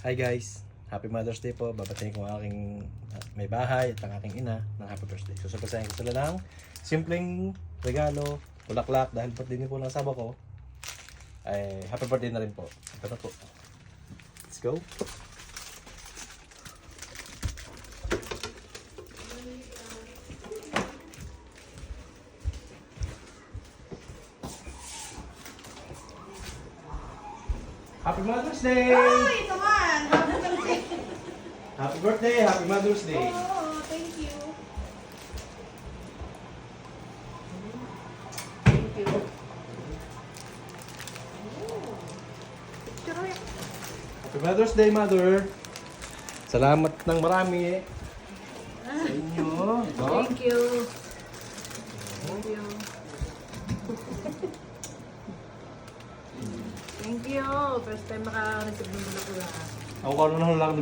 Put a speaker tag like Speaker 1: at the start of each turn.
Speaker 1: Hi guys, Happy Mother's Day po. Babatayin ko ang aking may bahay at ang aking ina ng Happy Birthday. So surprisehin ko sila ng simpleng regalo, bulaklak dahil birthday din po ng asawa ko. Ay happy birthday na rin po. Ito na po. Let's go. Happy Mother's Day!
Speaker 2: Ay, naman! Happy birthday!
Speaker 1: Happy birthday! Happy Mother's Day!
Speaker 2: Oh, thank you.
Speaker 3: Thank you.
Speaker 2: Churoy.
Speaker 1: Happy Mother's Day, Mother! Salamat ng marami sa inyo. No?
Speaker 3: Thank you. Thank you. Thank you. First time maka-receive ng bulaklak.
Speaker 1: Ako karoon na lang